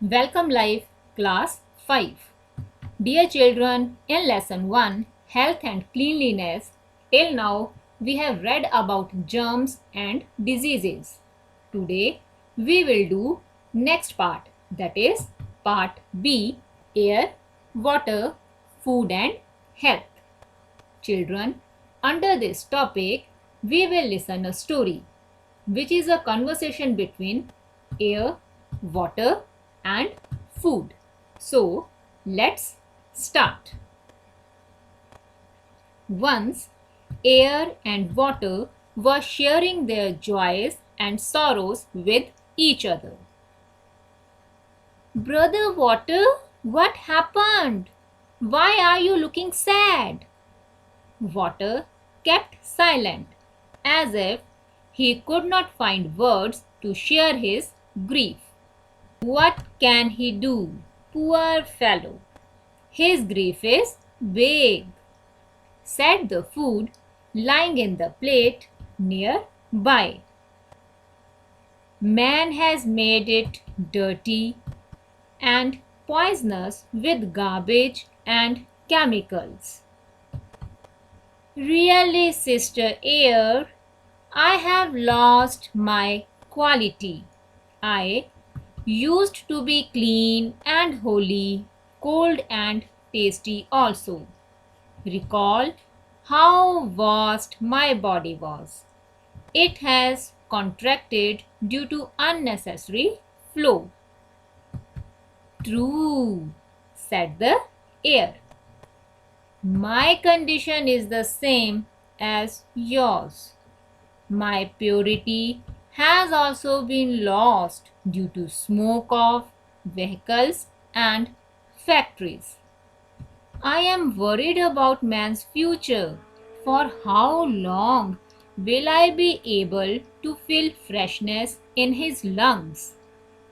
Welcome Life Class 5. Dear children, in Lesson 1, Health and Cleanliness, till now we have read about germs and diseases. Today we will do next part, that is part B, Air, Water, Food and Health. Children, under this topic we will listen a story which is a conversation between air, water and food. So, let's start. Once, air and water were sharing their joys and sorrows with each other. Brother Water, what happened? Why are you looking sad? Water kept silent, as if he could not find words to share his grief. What can he do? Poor fellow. His grief is big, said the food lying in the plate nearby. Man has made it dirty and poisonous with garbage and chemicals. Really, Sister Air, I have lost my quality. I used to be clean and holy, cold and tasty also. Recall how vast my body was. It has contracted due to unnecessary flow. True, said the air. My condition is the same as yours. My purity has also been lost due to smoke of vehicles and factories. I am worried about man's future. For how long will I be able to feel freshness in his lungs?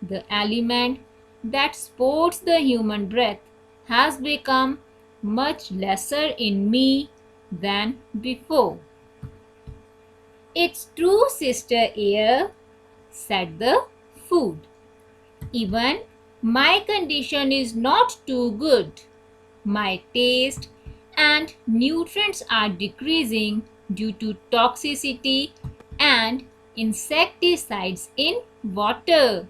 The element that supports the human breath has become much lesser in me than before. It's true, Sister Air, said the food. Even my condition is not too good. My taste and nutrients are decreasing due to toxicity and insecticides in water.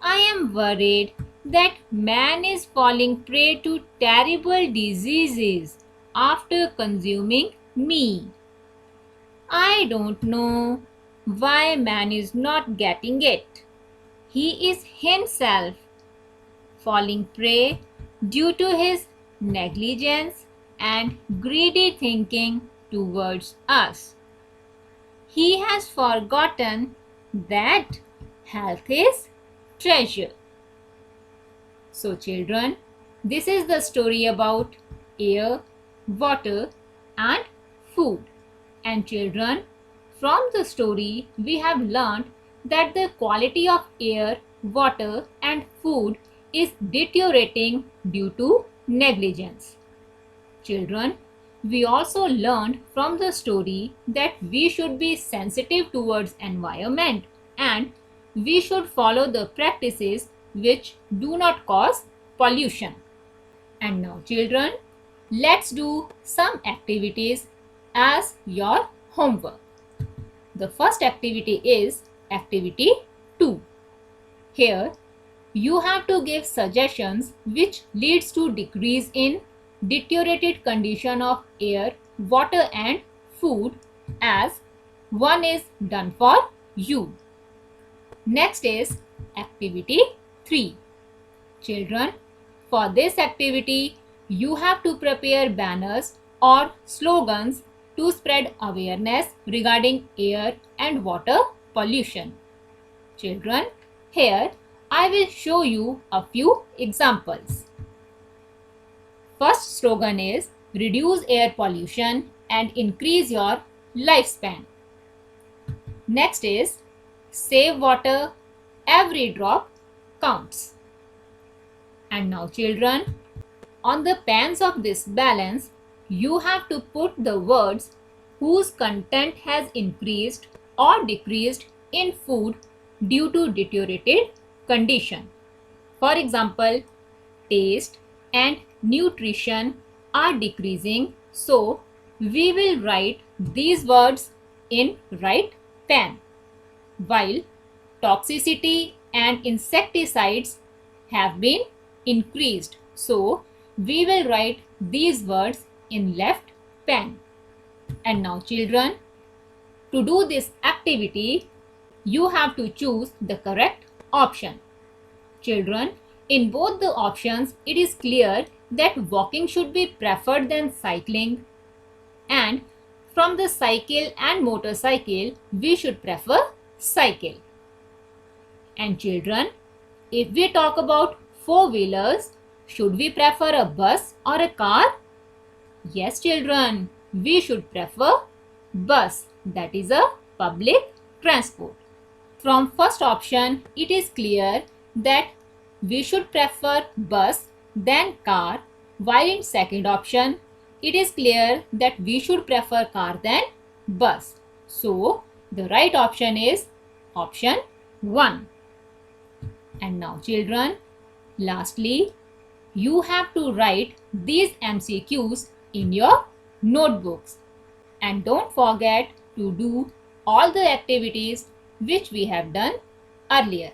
I am worried that man is falling prey to terrible diseases after consuming me. I don't know why man is not getting it. He is himself falling prey due to his negligence and greedy thinking towards us. He has forgotten that health is treasure. So, children, this is the story about air, water, and food. And children, from the story we have learned that the quality of air, water and food is deteriorating due to negligence. Children, we also learned from the story that we should be sensitive towards environment and we should follow the practices which do not cause pollution. And now children, let's do some activities as your homework. The first activity is activity 2. Here you have to give suggestions which leads to decrease in deteriorated condition of air, water and food, as one is done for you. Next is activity 3. Children, for this activity you have to prepare banners or slogans to spread awareness regarding air and water pollution. Children, here I will show you a few examples. First slogan is reduce air pollution and increase your lifespan. Next is save water, every drop counts. And now children, on the pans of this balance, you have to put the words whose content has increased or decreased in food due to deteriorated condition. For example, taste and nutrition are decreasing, so we will write these words in right pen. While toxicity and insecticides have been increased, so we will write these words in left pen. And now children, to do this activity, you have to choose the correct option. Children, in both the options, it is clear that walking should be preferred than cycling, and from the cycle and motorcycle, we should prefer cycle. And children, if we talk about four-wheelers, should we prefer a bus or a car? Yes, children, we should prefer bus, that is a public transport. From first option, it is clear that we should prefer bus than car, while in second option, it is clear that we should prefer car than bus. So, the right option is option 1. And now children, lastly, you have to write these MCQs in your notebooks. And don't forget to do all the activities which we have done earlier.